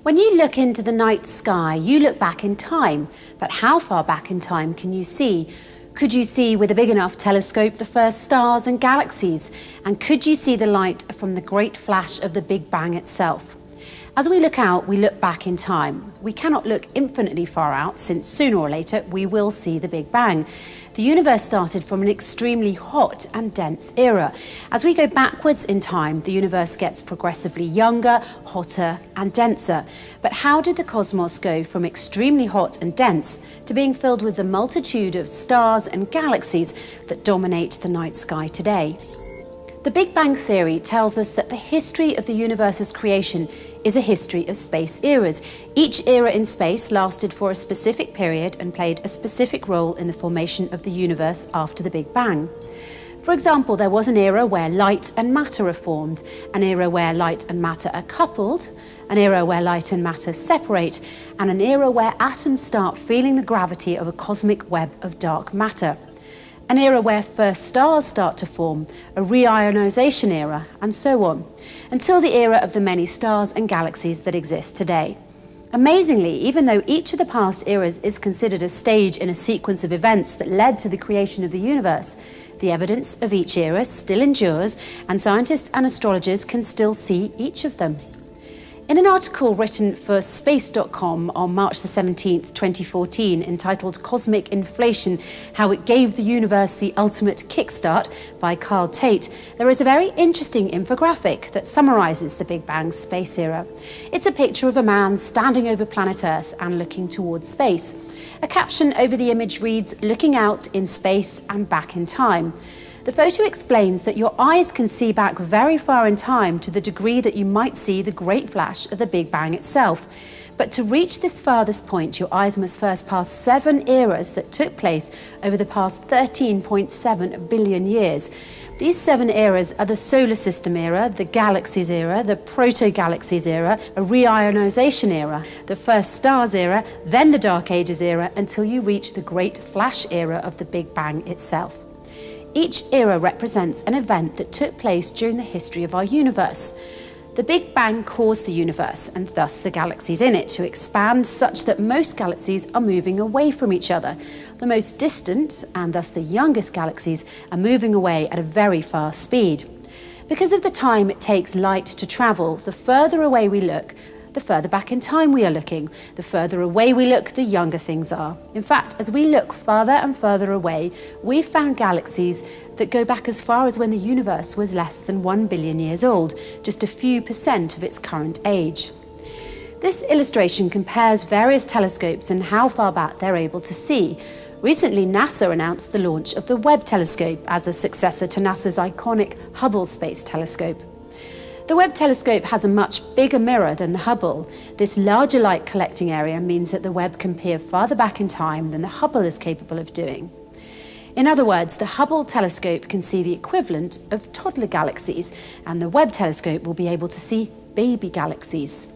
When you look into the night sky, you look back in time. But how far back in time can you see? Could you see with a big enough telescope the first stars and galaxies? And could you see the light from the great flash of the Big Bang itself? As we look out, we look back in time. We cannot look infinitely far out, since sooner or later we will see the Big Bang. The universe started from an extremely hot and dense era. As we go backwards in time, the universe gets progressively younger, hotter and denser. But how did the cosmos go from extremely hot and dense to being filled with the multitude of stars and galaxies that dominate the night sky today? The Big Bang Theory tells us that the history of the universe's creation is a history of space eras. Each era in space lasted for a specific period and played a specific role in the formation of the universe after the Big Bang. For example, there was an era where light and matter are formed, an era where light and matter are coupled, an era where light and matter separate, and an era where atoms start feeling the gravity of a cosmic web of dark matter. An era where first stars start to form, a reionization era, and so on, until the era of the many stars and galaxies that exist today. Amazingly, even though each of the past eras is considered a stage in a sequence of events that led to the creation of the universe, the evidence of each era still endures, and scientists and astrologers can still see each of them. In an article written for Space.com on March the 17th, 2014, entitled Cosmic Inflation, How It Gave the Universe the Ultimate Kickstart by Carl Tate, there is a very interesting infographic that summarizes the Big Bang space era. It's a picture of a man standing over planet Earth and looking towards space. A caption over the image reads, "Looking out in space and back in time." The photo explains that your eyes can see back very far in time to the degree that you might see the great flash of the Big Bang itself. But to reach this farthest point, your eyes must first pass 7 eras that took place over the past 13.7 billion years. These 7 eras are the solar system era, the galaxies era, the proto-galaxies era, a reionization era, the first stars era, then the Dark Ages era, until you reach the great flash era of the Big Bang itself. Each era represents an event that took place during the history of our universe. The Big Bang caused the universe, and thus the galaxies in it, to expand such that most galaxies are moving away from each other. The most distant, and thus the youngest galaxies, are moving away at a very fast speed. Because of the time it takes light to travel, the further away we look, the further back in time we are looking. The further away we look, the younger things are. In fact, as we look farther and further away, we've found galaxies that go back as far as when the universe was less than 1 billion years old, just a few % of its current age. This illustration compares various telescopes and how far back they're able to see. Recently, NASA announced the launch of the Webb telescope as a successor to NASA's iconic Hubble Space Telescope. The Webb telescope has a much bigger mirror than the Hubble. This larger light collecting area means that the Webb can peer farther back in time than the Hubble is capable of doing. In other words, the Hubble telescope can see the equivalent of toddler galaxies, and the Webb telescope will be able to see baby galaxies.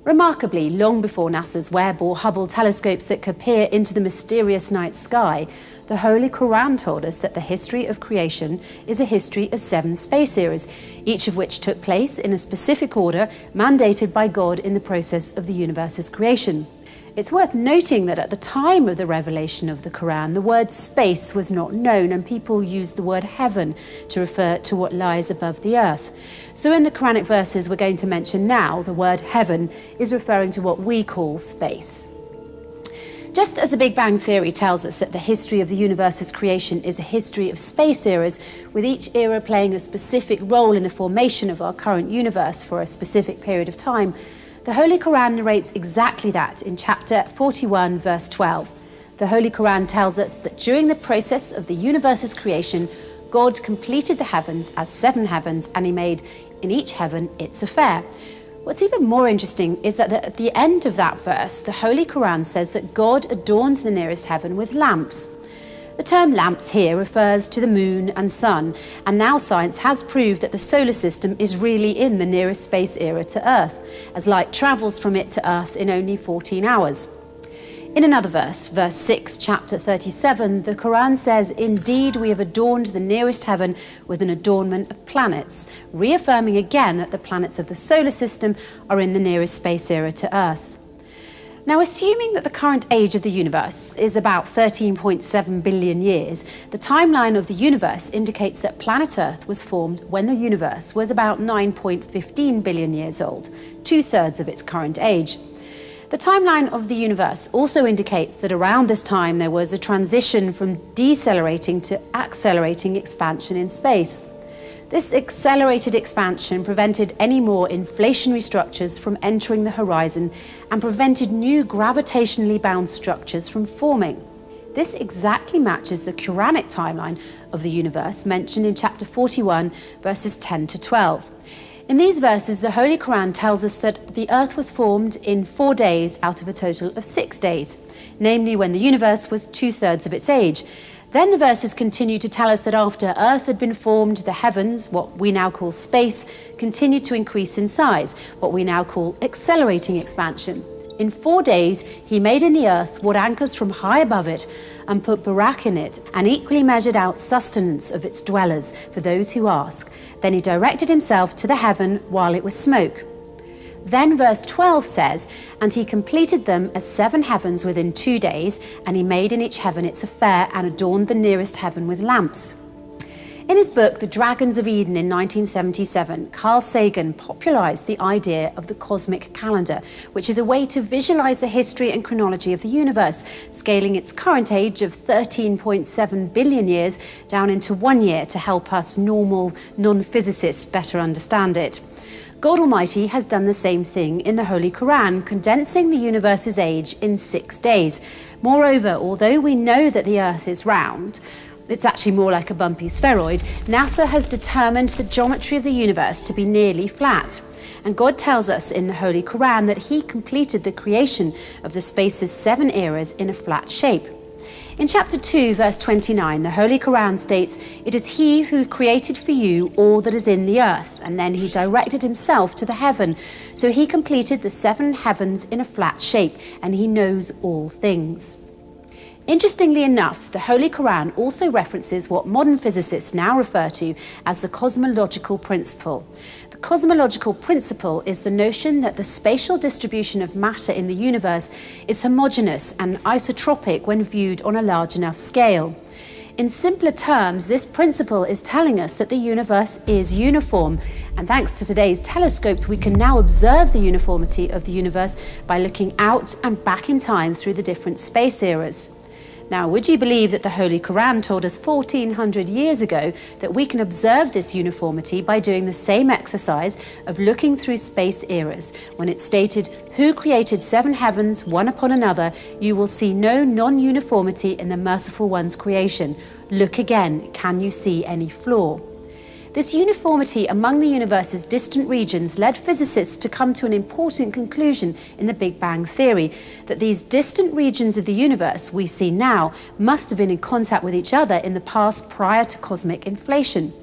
Remarkably, long before NASA's Webb or Hubble telescopes that could peer into the mysterious night sky, the Holy Qur'an told us that the history of creation is a history of 7 space eras, each of which took place in a specific order mandated by God in the process of the universe's creation. It's worth noting that at the time of the revelation of the Qur'an, the word space was not known, and people used the word heaven to refer to what lies above the earth. So in the Quranic verses we're going to mention now, the word heaven is referring to what we call space. Just as the Big Bang Theory tells us that the history of the universe's creation is a history of space eras, with each era playing a specific role in the formation of our current universe for a specific period of time, the Holy Qur'an narrates exactly that in chapter 41, verse 12. The Holy Qur'an tells us that during the process of the universe's creation, God completed the heavens as 7 heavens, and he made in each heaven its affair. What's even more interesting is that at the end of that verse, the Holy Qur'an says that God adorns the nearest heaven with lamps. The term lamps here refers to the moon and sun, and now science has proved that the solar system is really in the nearest space era to Earth, as light travels from it to Earth in only 14 hours. In another verse, verse 6, chapter 37, the Qur'an says, "Indeed, we have adorned the nearest heaven with an adornment of planets," reaffirming again that the planets of the solar system are in the nearest space era to Earth. Now, assuming that the current age of the universe is about 13.7 billion years, the timeline of the universe indicates that planet Earth was formed when the universe was about 9.15 billion years old, 2/3 of its current age. The timeline of the universe also indicates that around this time there was a transition from decelerating to accelerating expansion in space. This accelerated expansion prevented any more inflationary structures from entering the horizon and prevented new gravitationally bound structures from forming. This exactly matches the Quranic timeline of the universe mentioned in chapter 41, verses 10 to 12. In these verses, the Holy Qur'an tells us that the earth was formed in 4 days out of a total of 6 days, namely when the universe was 2/3 of its age. Then the verses continue to tell us that after earth had been formed, the heavens, what we now call space, continued to increase in size, what we now call accelerating expansion. In 4 days, he made in the earth what anchors from high above it and put barak in it, and equally measured out sustenance of its dwellers for those who ask. Then he directed himself to the heaven while it was smoke. Then verse 12 says, "And he completed them as 7 heavens within 2 days, and he made in each heaven its affair and adorned the nearest heaven with lamps." In his book, The Dragons of Eden in 1977, Carl Sagan popularized the idea of the cosmic calendar, which is a way to visualize the history and chronology of the universe, scaling its current age of 13.7 billion years down into 1 year to help us normal non-physicists better understand it. God Almighty has done the same thing in the Holy Qur'an, condensing the universe's age in 6 days. Moreover, although we know that the earth is round, it's actually more like a bumpy spheroid, NASA has determined the geometry of the universe to be nearly flat. And God tells us in the Holy Qur'an that he completed the creation of the space's 7 eras in a flat shape. In chapter 2, verse 29, the Holy Qur'an states, "It is he who created for you all that is in the earth, and then he directed himself to the heaven. So he completed the 7 heavens in a flat shape, and he knows all things." Interestingly enough, the Holy Qur'an also references what modern physicists now refer to as the cosmological principle. The cosmological principle is the notion that the spatial distribution of matter in the universe is homogeneous and isotropic when viewed on a large enough scale. In simpler terms, this principle is telling us that the universe is uniform, and thanks to today's telescopes, we can now observe the uniformity of the universe by looking out and back in time through the different space eras. Now, would you believe that the Holy Qur'an told us 1400 years ago that we can observe this uniformity by doing the same exercise of looking through space eras, when it stated, "Who created 7 heavens one upon another, you will see no non-uniformity in the merciful one's creation. Look again, can you see any flaw?" This uniformity among the universe's distant regions led physicists to come to an important conclusion in the Big Bang theory, that these distant regions of the universe we see now must have been in contact with each other in the past prior to cosmic inflation.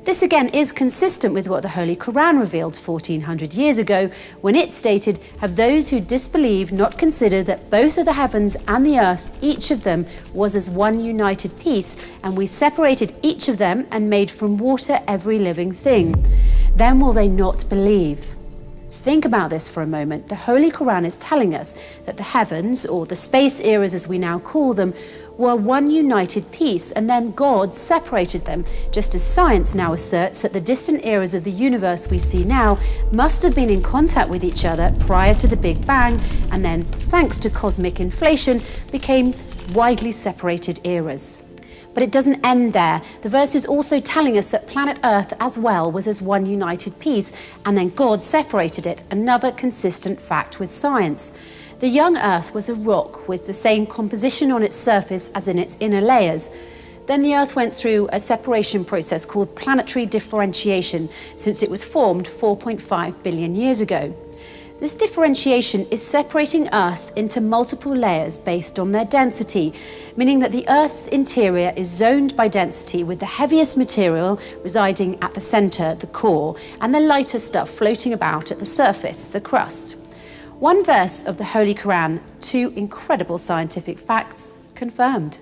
This again is consistent with what the Holy Qur'an revealed 1400 years ago, when it stated, "Have those who disbelieve not considered that both of the heavens and the earth, each of them, was as one united piece, and we separated each of them and made from water every living thing? Then will they not believe?" Think about this for a moment. The Holy Qur'an is telling us that the heavens, or the space eras as we now call them, were one united piece, and then God separated them, just as science now asserts that the distant eras of the universe we see now must have been in contact with each other prior to the Big Bang, and then, thanks to cosmic inflation, became widely separated eras. But it doesn't end there. The verse is also telling us that planet Earth as well was as one united piece, and then God separated it, another consistent fact with science. The young Earth was a rock with the same composition on its surface as in its inner layers. Then the Earth went through a separation process called planetary differentiation, since it was formed 4.5 billion years ago. This differentiation is separating Earth into multiple layers based on their density, meaning that the Earth's interior is zoned by density, with the heaviest material residing at the center, the core, and the lighter stuff floating about at the surface, the crust. One verse of the Holy Qur'an, two incredible scientific facts confirmed.